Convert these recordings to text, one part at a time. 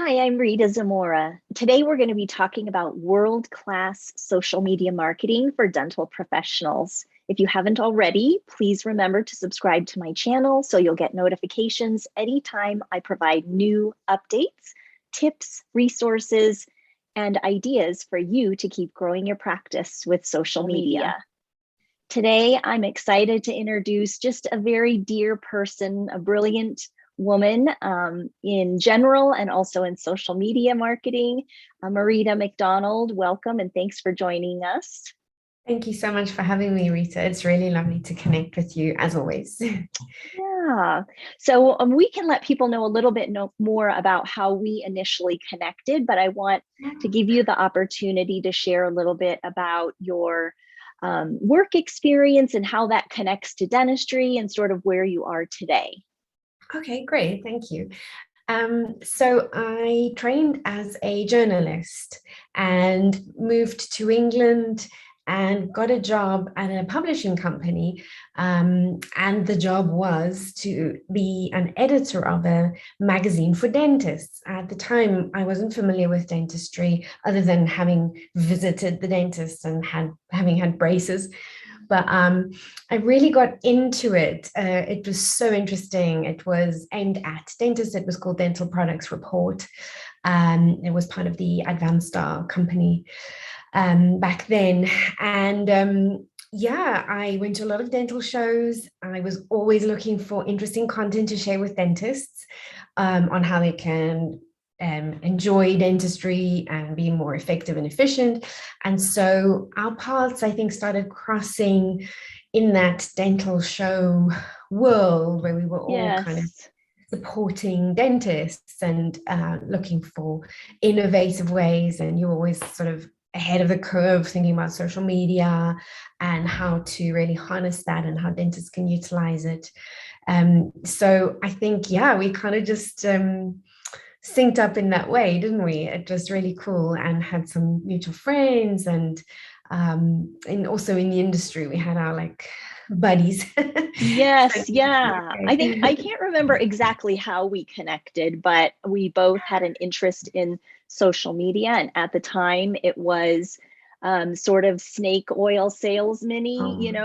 Hi, I'm Rita Zamora. Today we're going to be talking about world-class social media marketing for dental professionals. If you haven't already, please remember to subscribe to my channel so you'll get notifications anytime I provide new updates, tips, resources, and ideas for you to keep growing your practice with social media. Today, I'm excited to introduce just a very dear person, a brilliant woman in general and also in social media marketing, Marita MacDonald. Welcome and thanks for joining us. Thank you so much for having me, Rita. It's really lovely to connect with you as always. Yeah, so we can let people know a little bit more about how we initially connected, but I want to give you the opportunity to share a little bit about your work experience and how that connects to dentistry and sort of where you are today. Okay, great. Thank you. So I trained as a journalist and moved to England and got a job at a publishing company. And the job was to be an editor of a magazine for dentists. At the time, I wasn't familiar with dentistry other than having visited the dentist and having had braces. But I really got into it. It was so interesting. It was aimed at dentists. It was called Dental Products Report. It was part of the Advanced Star company back then. And yeah, I went to a lot of dental shows. I was always looking for interesting content to share with dentists on how they can enjoy dentistry and be more effective and efficient. And so our paths, I think, started crossing in that dental show world where we were all kind of supporting dentists and looking for innovative ways. And you're always sort of ahead of the curve thinking about social media and how to really harness that and how dentists can utilize it. So I think, yeah, we kind of just synced up in that way, didn't we? It was really cool and had some mutual friends and also in the industry we had our like buddies. Yes, yeah. I think I can't remember exactly how we connected, but we both had an interest in social media. And at the time, it was sort of snake oil salesman-y,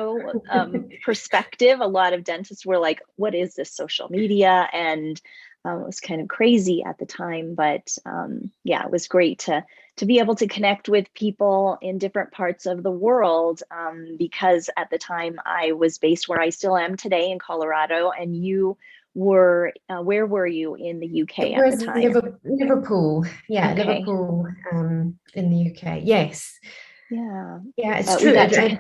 perspective. A lot of dentists were like, what is this social media? And it was kind of crazy at the time, but yeah, it was great to be able to connect with people in different parts of the world because at the time I was based where I still am today in Colorado, and you were, where were you in the UK at the time? Liverpool. Yeah, okay. Liverpool in the UK. Yes. Yeah. Yeah, it's true.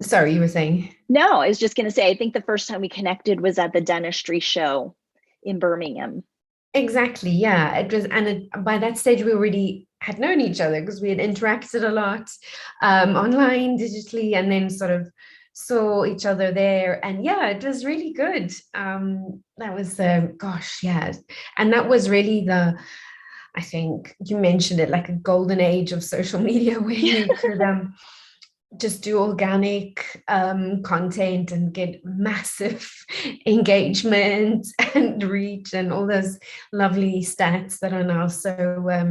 Sorry, you were saying? No, I was just going to say, I think the first time we connected was at the dentistry show in Birmingham. Exactly. Yeah, it was. And by that stage, we already had known each other because we had interacted a lot online, digitally, and then sort of saw each other there. And yeah, it was really good. That was, gosh, yeah. And that was really I think you mentioned it, like a golden age of social media where you could just do organic content and get massive engagement and reach and all those lovely stats that are now so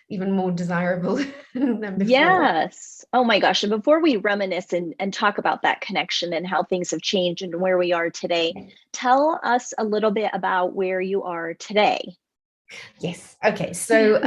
even more desirable than before. Yes. Oh my gosh. And before we reminisce and talk about that connection and how things have changed and where we are today, tell us a little bit about where you are today. Yes. Okay. So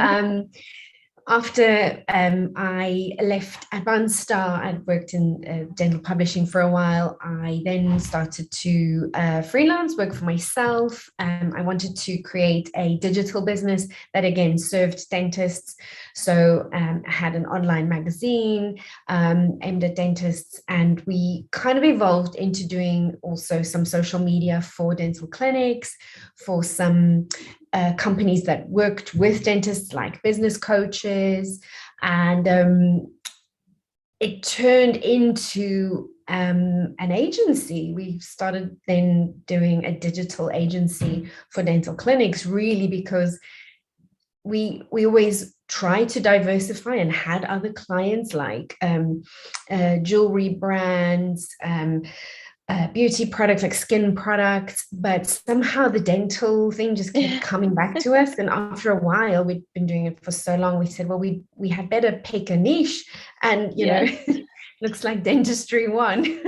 after I left Advanced Star and worked in dental publishing for a while, I then started to freelance, work for myself. I wanted to create a digital business that again served dentists. So I had an online magazine aimed at dentists, and we kind of evolved into doing also some social media for dental clinics, for some companies that worked with dentists like business coaches, and it turned into an agency. We started then doing a digital agency for dental clinics, really because we always try to diversify and had other clients like jewelry brands, beauty products, like skin products, but somehow the dental thing just kept coming back to us. And after a while, we'd been doing it for so long, we said, well, we had better pick a niche, and Yes. looks like dentistry won.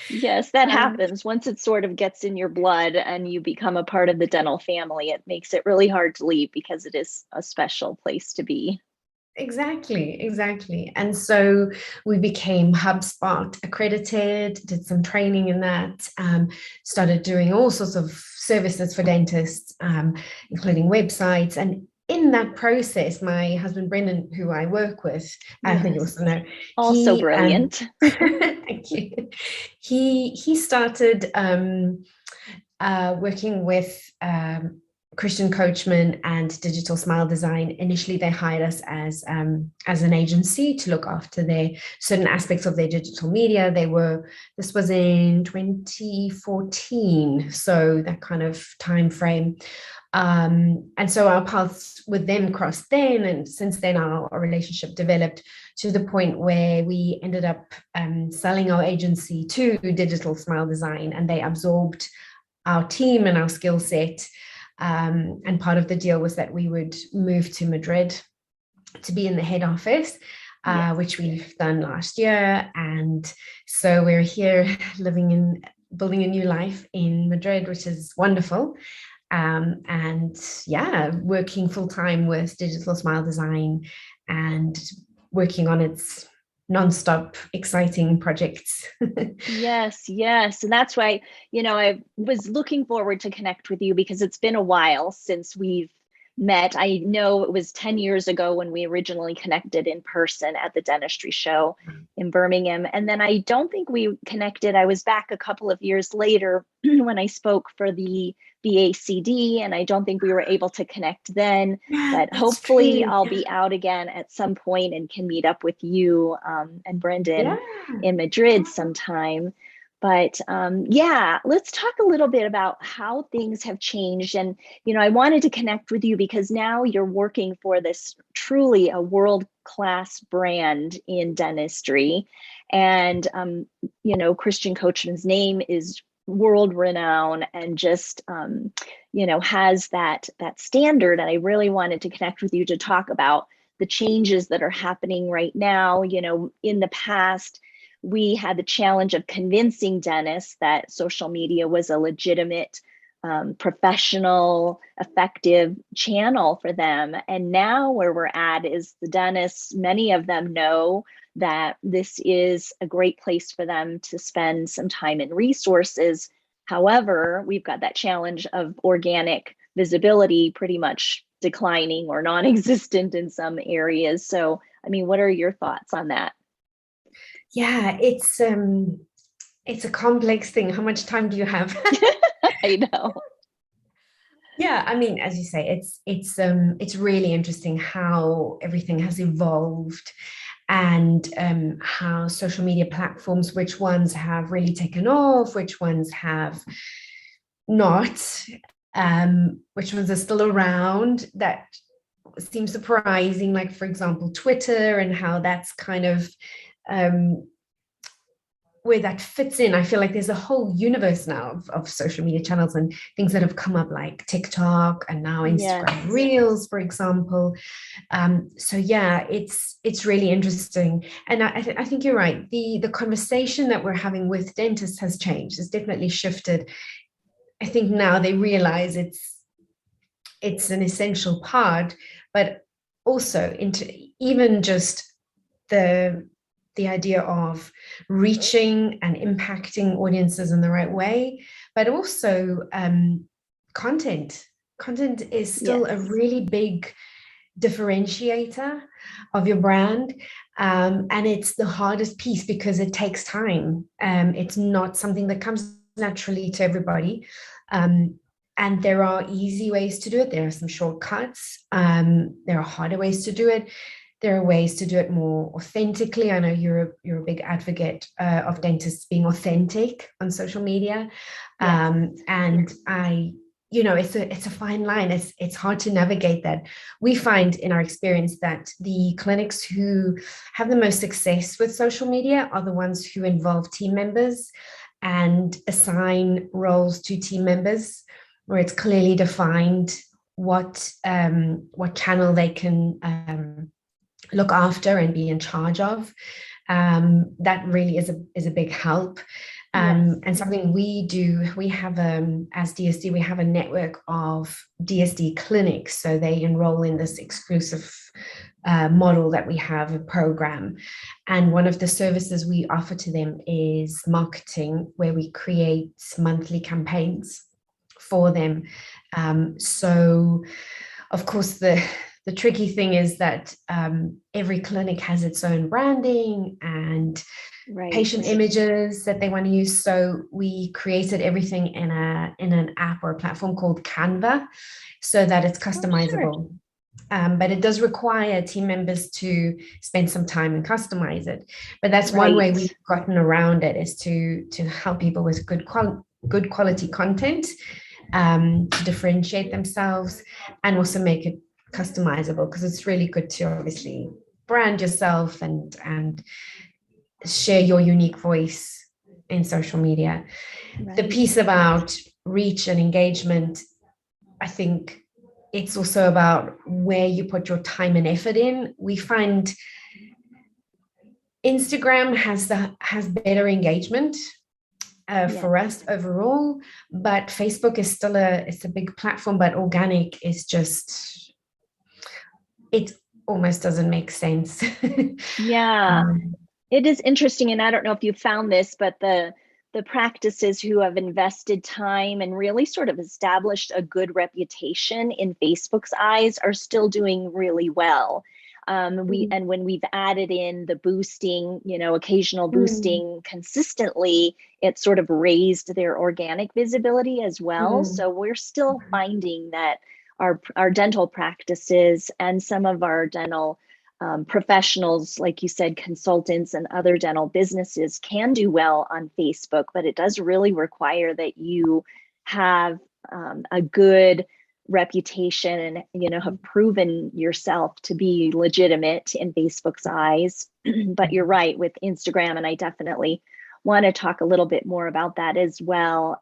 Yes, that happens. Once it sort of gets in your blood and you become a part of the dental family, it makes it really hard to leave because it is a special place to be. Exactly. And so we became HubSpot accredited, did some training in that, started doing all sorts of services for dentists, including websites. And in that process, my husband Brendan, who I work with, who you Yes. also know, Also brilliant. thank you. He started working with Christian Coachman and Digital Smile Design. Initially, they hired us as an agency to look after their certain aspects of their digital media. This was in 2014, so that kind of time frame. And so our paths with them crossed then, and since then our relationship developed to the point where we ended up selling our agency to Digital Smile Design, and they absorbed our team and our skill set. And part of the deal was that we would move to Madrid to be in the head office, yes, which we've done last year. And so we're here building a new life in Madrid, which is wonderful. And yeah, working full-time with Digital Smile Design and working on its nonstop exciting projects. Yes. And that's why, I was looking forward to connect with you because it's been a while since we've met. I know it was 10 years ago when we originally connected in person at the dentistry show in Birmingham. And then I don't think we connected. I was back a couple of years later when I spoke for the BACD, and I don't think we were able to connect then, but hopefully I'll be out again at some point and can meet up with you and Brendan in Madrid sometime. But let's talk a little bit about how things have changed. And, I wanted to connect with you because now you're working for this truly a world-class brand in dentistry. And, Christian Coachman's name is world renowned and just, has that standard. And I really wanted to connect with you to talk about the changes that are happening right now. In the past, we had the challenge of convincing dentists that social media was a legitimate, professional, effective channel for them. And now where we're at is the dentists, many of them know that this is a great place for them to spend some time and resources. However, we've got that challenge of organic visibility pretty much declining or non-existent in some areas. So, what are your thoughts on that? Yeah, it's a complex thing. How much time do you have? I know. Yeah, as you say, it's really interesting how everything has evolved, and how social media platforms, which ones have really taken off, which ones have not, which ones are still around. That seems surprising. Like, for example, Twitter, and how that's kind of where that fits in. I feel like there's a whole universe now of social media channels and things that have come up, like TikTok and now Instagram Reels, for example. So yeah, it's really interesting. And I think you're right. The conversation that we're having with dentists has changed. It's definitely shifted. I think now they realize it's an essential part, but also into even just the idea of reaching and impacting audiences in the right way, but also content. Content is still a really big differentiator of your brand. And it's the hardest piece because it takes time. It's not something that comes naturally to everybody. And there are easy ways to do it. There are some shortcuts. There are harder ways to do it. There are ways to do it more authentically. I know you're a big advocate of dentists being authentic on social media. And it's a fine line. It's hard to navigate that. We find in our experience that the clinics who have the most success with social media are the ones who involve team members and assign roles to team members where it's clearly defined what channel they can look after and be in charge of. That really is a big help. And something we do, we have as DSD, we have a network of DSD clinics. So they enroll in this exclusive model that we have, a program. And one of the services we offer to them is marketing, where we create monthly campaigns for them. So of course, the tricky thing is that every clinic has its own branding and patient images that they want to use. So we created everything in an app or a platform called Canva, so that it's customizable. But it does require team members to spend some time and customize it. But that's one way we've gotten around it, is to help people with good quality content, to differentiate themselves and also make it customizable, because it's really good to obviously brand yourself and share your unique voice in social media. The piece about reach and engagement, I think it's also about where you put your time and effort in. We find Instagram has better engagement for us overall, but Facebook is still it's a big platform, but organic is just, it almost doesn't make sense. It is interesting, and I don't know if you found this, but the practices who have invested time and really sort of established a good reputation in Facebook's eyes are still doing really well. And when we've added in the boosting, occasional boosting consistently, it sort of raised their organic visibility as well. So we're still finding that our dental practices and some of our dental professionals, like you said, consultants and other dental businesses can do well on Facebook, but it does really require that you have a good reputation and have proven yourself to be legitimate in Facebook's eyes. But you're right with Instagram, and I definitely want to talk a little bit more about that as well.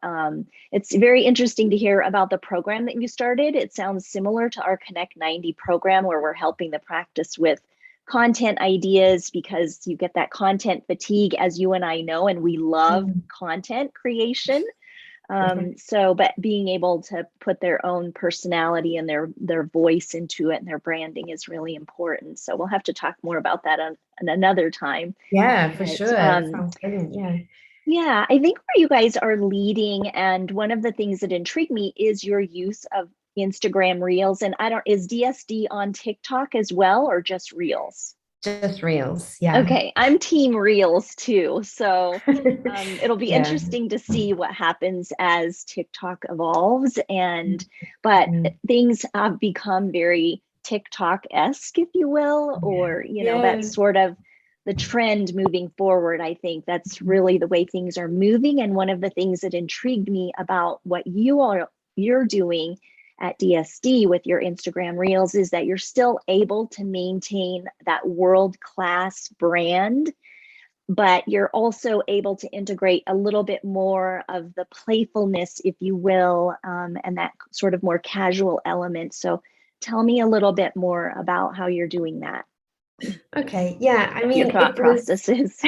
It's very interesting to hear about the program that you started. It sounds similar to our Connect 90 program, where we're helping the practice with content ideas, because you get that content fatigue, as you and I know, and we love content creation. But being able to put their own personality and their voice into it and their branding is really important. So we'll have to talk more about that on another time. Yeah, for sure. Sounds brilliant. Yeah, I think where you guys are leading, and one of the things that intrigued me is your use of Instagram Reels. And is DSD on TikTok as well, or just Reels? Just Reels, yeah. Okay, I'm team Reels too. So it'll be interesting to see what happens as TikTok evolves. But things have become very TikTok-esque, if you will, or, that's sort of the trend moving forward. I think that's really the way things are moving. And one of the things that intrigued me about what you're doing at DSD with your Instagram Reels is that you're still able to maintain that world-class brand, but you're also able to integrate a little bit more of the playfulness, if you will, and that sort of more casual element. So tell me a little bit more about how you're doing that. Okay, yeah, I mean, your thought processes.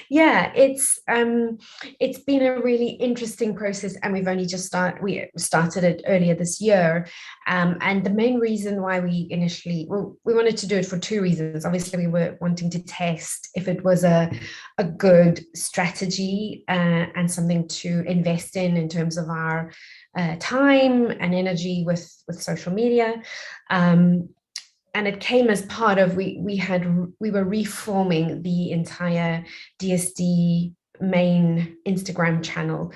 Yeah, it's been a really interesting process, and we've only just started it earlier this year. And the main reason why we wanted to do it for two reasons. Obviously, we were wanting to test if it was a good strategy and something to invest in terms of our time and energy with social media. And it came as part of, we were reforming the entire DSD main Instagram channel.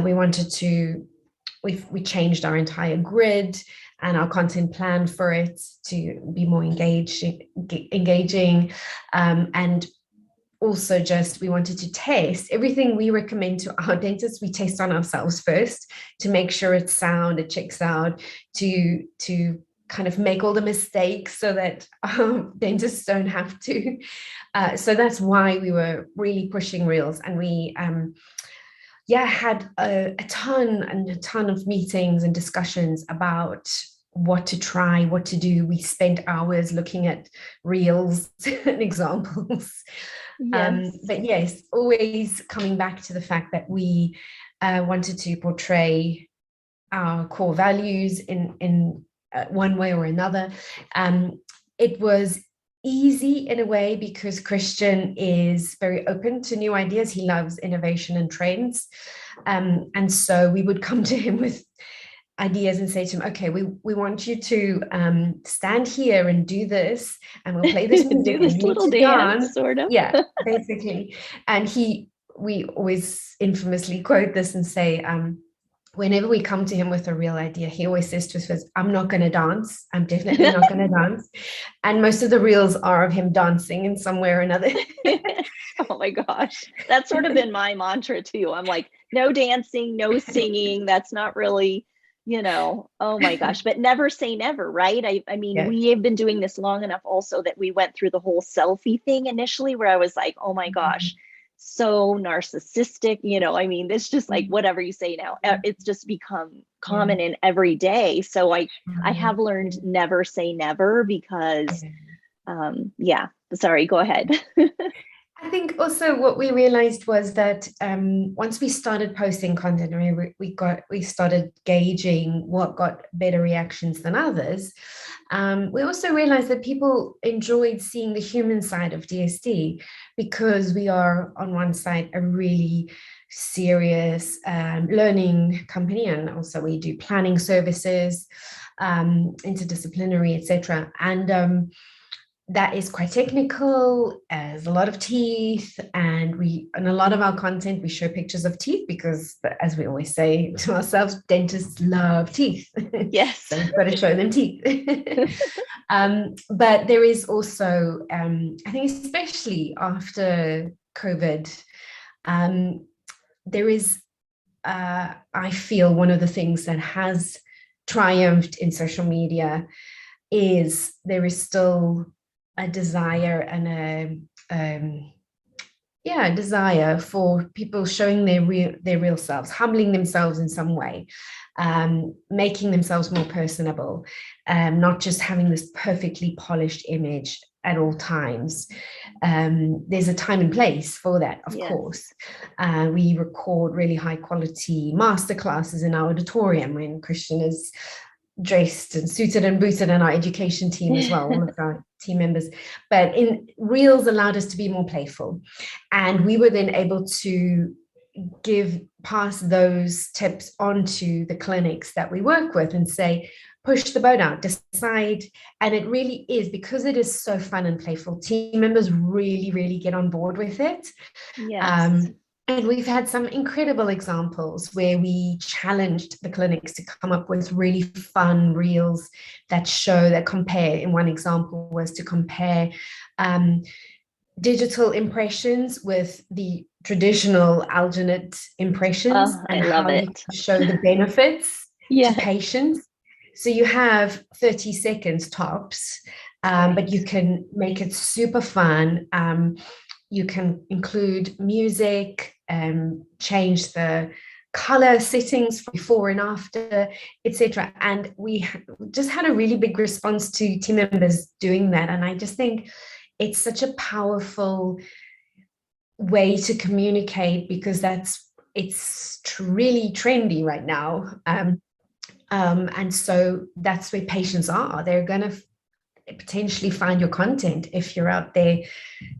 We changed our entire grid and our content plan for it to be more engaging. And also we wanted to test everything we recommend to our dentists. We test on ourselves first to make sure it's sound, it checks out, to kind of make all the mistakes so that dentists don't have to. So that's why we were really pushing reels, and we had a ton of meetings and discussions about what to try, what to do. We spent hours looking at reels and examples. Yes. But yes, always coming back to the fact that we wanted to portray our core values in one way or another. It was easy in a way because Christian is very open to new ideas. He loves innovation and trends. And so we would come to him with ideas and say to him, okay, we want you to stand here and do this, and we'll play this music Do this and you little need to dance, sort of. Yeah, basically. And we always infamously quote this and say, whenever we come to him with a real idea, he always says to us, I'm not going to dance. I'm definitely not going to dance. And most of the reels are of him dancing in some way or another. Oh my gosh. That's sort of been my mantra too. I'm like, no dancing, no singing. That's not really, oh my gosh, but never say never, right? I mean, Yeah. we have been doing this long enough also that we went through the whole selfie thing initially where I was like, oh my gosh, so narcissistic, I mean, it's just like whatever you say now, it's just become common in every day. So I have learned never say never because, sorry, go ahead. I think also what we realized was that once we started posting content, I mean, we started gauging what got better reactions than others. We also realized that people enjoyed seeing the human side of DSD because we are on one side a really serious learning company, and also we do planning services, interdisciplinary, etc. And that is quite technical. There's a lot of teeth, and a lot of our content we show pictures of teeth because, as we always say to ourselves, dentists love teeth. Yes. So we've got to show them teeth. But there is also, I think, especially after COVID, there is, I feel, one of the things that has triumphed in social media is there is still a desire and a desire for people showing their real selves, humbling themselves in some way, making themselves more personable, not just having this perfectly polished image at all times. There's a time and place for that, of course. We record really high quality masterclasses in our auditorium when Christian is dressed and suited and booted, and our education team as well, all of our team members. But in reels allowed us to be more playful, and we were then able to pass those tips onto the clinics that we work with and say, push the boat out, decide. And it really is, because it is so fun and playful, team members really get on board with it. And we've had some incredible examples where we challenged the clinics to come up with really fun reels that compare. In one example was to compare digital impressions with the traditional alginate impressions, and how you can show the benefits to patients. So you have 30 seconds tops, but you can make it super fun. You can include music, change the color settings before and after, etc. And we just had a really big response to team members doing that. And I just think it's such a powerful way to communicate, because it's really trendy right now. And so that's where patients are. They're going to potentially find your content if you're out there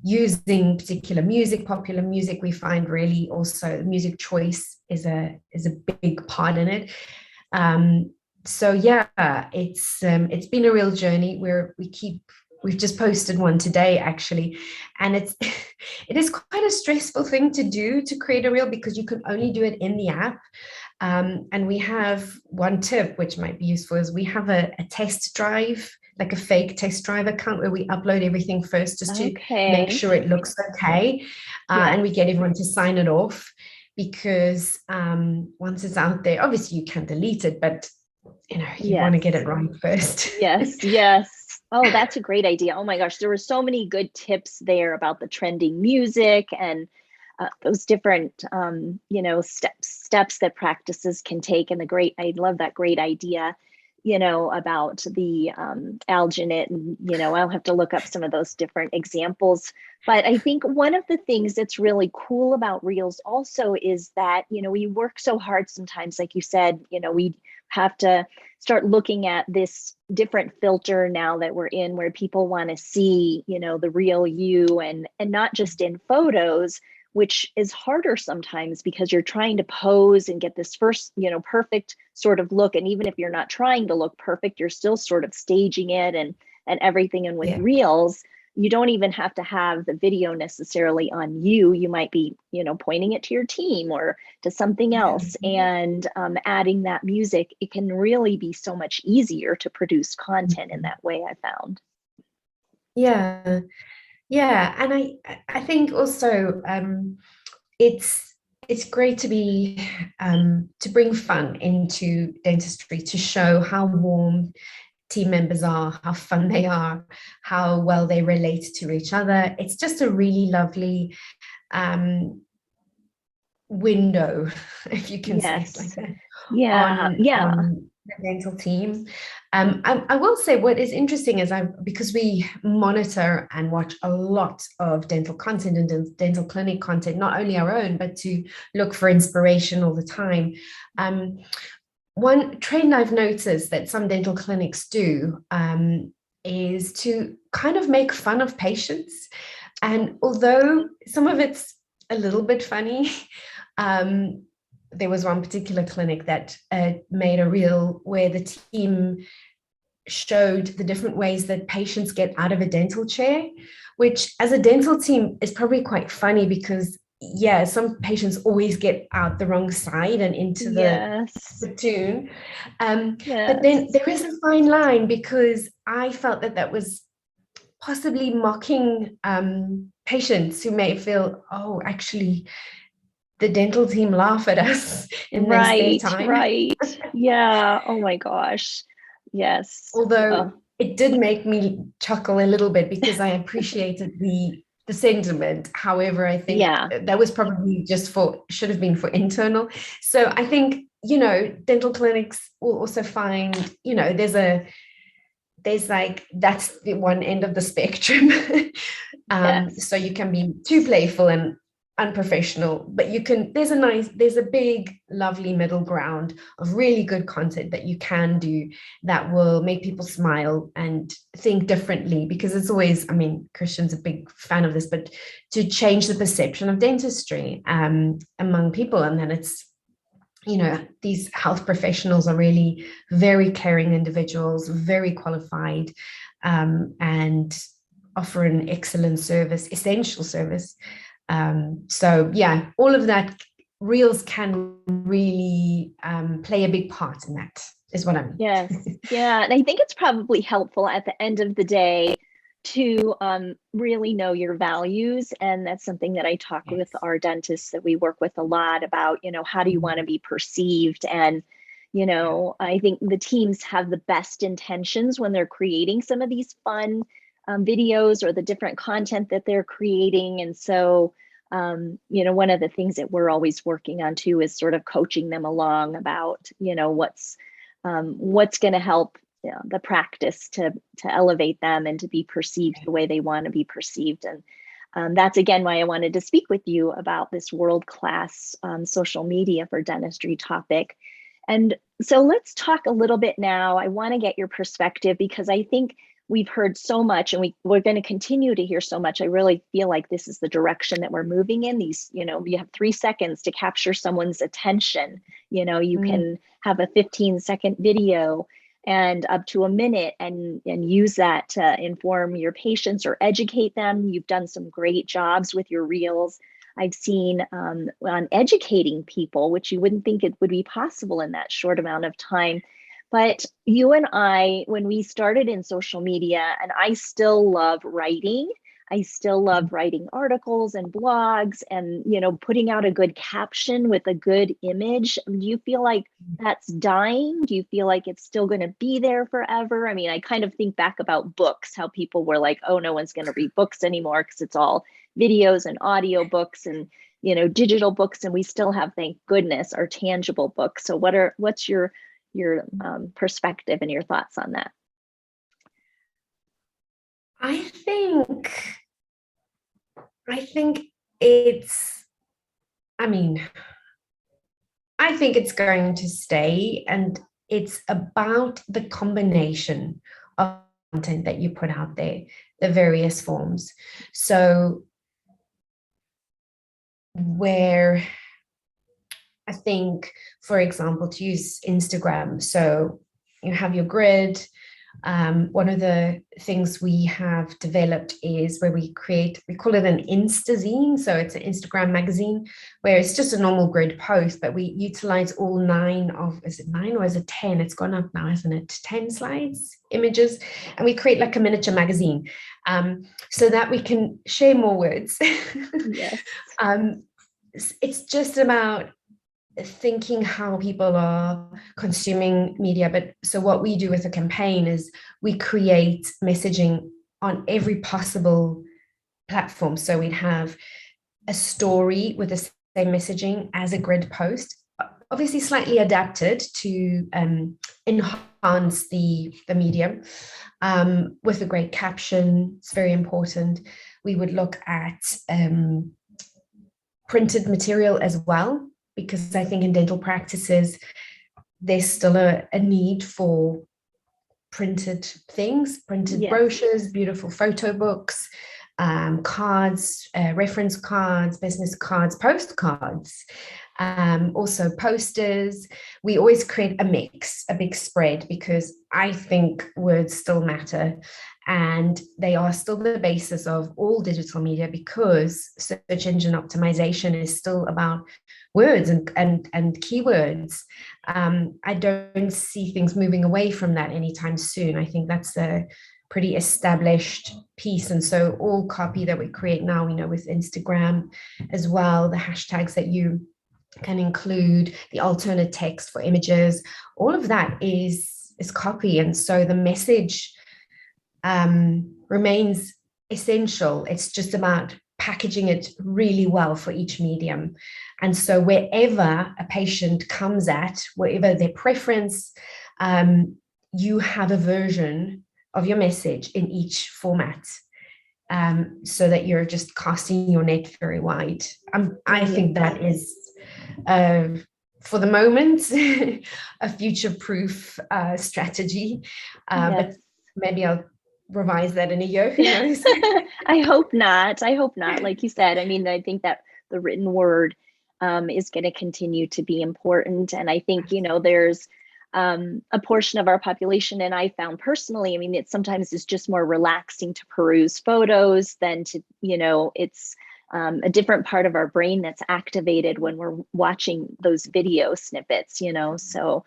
using popular music. We find really also music choice is a big part in it. So yeah, it's been a real journey where we've just posted one today actually, and it is quite a stressful thing to do, to create a reel, because you can only do it in the app. And we have one tip which might be useful, is we have a test drive, like a fake test drive account, where we upload everything first just to make sure it looks okay. And we get everyone to sign it off, because once it's out there, obviously you can delete it, but you want to get Yes. it right first. Yes, yes. Oh, that's a great idea. Oh my gosh, there were so many good tips there about the trending music and those different, steps that practices can take. And I love that great idea, about the alginate. And, I'll have to look up some of those different examples. But I think one of the things that's really cool about Reels also is that, we work so hard sometimes, like you said, we have to start looking at this different filter now that we're in where people want to see, the real you and not just in photos, which is harder sometimes because you're trying to pose and get this first, perfect sort of look. And even if you're not trying to look perfect, you're still sort of staging it and everything. And with Yeah. Reels, you don't even have to have the video necessarily on you. You might be, pointing it to your team or to something else. And adding that music, it can really be so much easier to produce content in that way, I found. Yeah. Yeah. And I think also it's great to be to bring fun into dentistry, to show how warm team members are, how fun they are, how well they relate to each other. It's just a really lovely window, if you can say it like Yes. that, Yeah. Yeah. on the dental team. I will say what is interesting is because we monitor and watch a lot of dental content and dental clinic content, not only our own, but to look for inspiration all the time. One trend I've noticed that some dental clinics do is to kind of make fun of patients. And although some of it's a little bit funny, there was one particular clinic that made a reel where the team showed the different ways that patients get out of a dental chair, which as a dental team is probably quite funny because yeah, some patients always get out the wrong side and into the Yes. platoon. But then Yes. there is a fine line because I felt that that was possibly mocking patients who may feel, oh, actually, the dental team laugh at us in their spare Right. time. Right. Yeah. Oh my gosh. Yes. Although Oh, it did make me chuckle a little bit because I appreciated the sentiment. However, I think yeah. that was probably just should have been for internal. So I think, dental clinics will also find, there's like that's the one end of the spectrum. Yes. So you can be too playful and unprofessional, but there's a big lovely middle ground of really good content that you can do that will make people smile and think differently, because it's always, I mean, Christian's a big fan of this, but to change the perception of dentistry among people. And then it's, these health professionals are really very caring individuals, very qualified, and offer an excellent service, essential service. So yeah, all of that, reels can really play a big part in that, is what I mean. Yes. Yeah. And I think it's probably helpful at the end of the day to really know your values. And that's something that I talk with Yes. our dentists that we work with a lot about, how do you want to be perceived? And, Yeah. I think the teams have the best intentions when they're creating some of these fun videos or the different content that they're creating. And so, one of the things that we're always working on too is sort of coaching them along about, what's going to help the practice to elevate them and to be perceived the way they want to be perceived. And that's again why I wanted to speak with you about this world-class social media for dentistry topic. And so let's talk a little bit now. I want to get your perspective because I think we've heard so much and we're going to continue to hear so much. I really feel like this is the direction that we're moving in. You have 3 seconds to capture someone's attention. You Mm. can have a 15-second video and up to a minute and use that to inform your patients or educate them. You've done some great jobs with your reels. I've seen on educating people, which you wouldn't think it would be possible in that short amount of time. But you and I, when we started in social media, and I still love writing, I still love writing articles and blogs and, putting out a good caption with a good image. Do you feel like that's dying? Do you feel like it's still going to be there forever? I mean, I kind of think back about books, how people were like, oh, no one's going to read books anymore because it's all videos and audio books and, digital books. And we still have, thank goodness, our tangible books. So what's your perspective and your thoughts on that? I think it's, I mean, I think it's going to stay, and it's about the combination of content that you put out there, the various forms. So where I think, for example, to use Instagram, so you have your grid. One of the things we have developed is where we call it an Instazine. So it's an Instagram magazine where it's just a normal grid post, but we utilize all is it 9 or is it 10? It's gone up now, isn't it? 10 slides, images, and we create like a miniature magazine so that we can share more words. Yes. It's just about thinking how people are consuming media. But so what we do with a campaign is we create messaging on every possible platform. So we'd have a story with the same messaging as a grid post, obviously slightly adapted to enhance the medium, with a great caption. It's very important. We would look at printed material as well, because I think in dental practices, there's still a need for printed things, printed Yes. brochures, beautiful photo books, cards, reference cards, business cards, postcards, also posters. We always create a mix, a big spread, because I think words still matter. And they are still the basis of all digital media, because search engine optimization is still about words and keywords. I don't see things moving away from that anytime soon. I think that's a pretty established piece. And so all copy that we create now, with Instagram as well, the hashtags that you can include, the alternate text for images, all of that is copy. And so the message remains essential. It's just about packaging it really well for each medium. And so wherever a patient comes at, wherever their preference, you have a version of your message in each format, so that you're just casting your net very wide. I think that is, for the moment, a future-proof strategy. Yes. But maybe I'll revise that in a year. Who knows? I hope not. Like you said, I mean, I think that the written word is going to continue to be important. And I think, there's a portion of our population, and I found personally, I mean, it sometimes is just more relaxing to peruse photos than to, it's a different part of our brain that's activated when we're watching those video snippets, so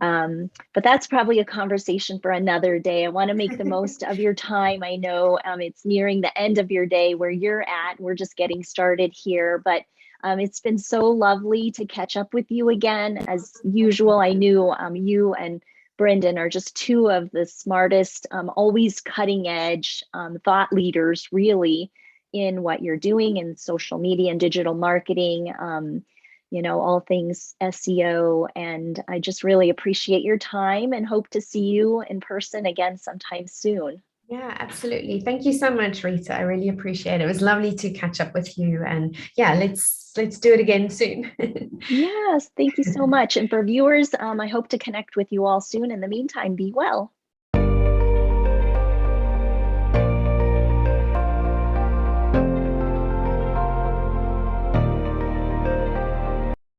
but that's probably a conversation for another day. I want to make the most of your time. I know it's nearing the end of your day where you're at. We're just getting started here, but it's been so lovely to catch up with you again. As usual, I knew you and Brendan are just two of the smartest, always cutting edge thought leaders, really, in what you're doing in social media and digital marketing, all things SEO. And I just really appreciate your time and hope to see you in person again sometime soon. Yeah, absolutely. Thank you so much, Rita. I really appreciate it. It was lovely to catch up with you. And yeah, let's do it again soon. Yes, thank you so much. And for viewers, I hope to connect with you all soon. In the meantime, be well.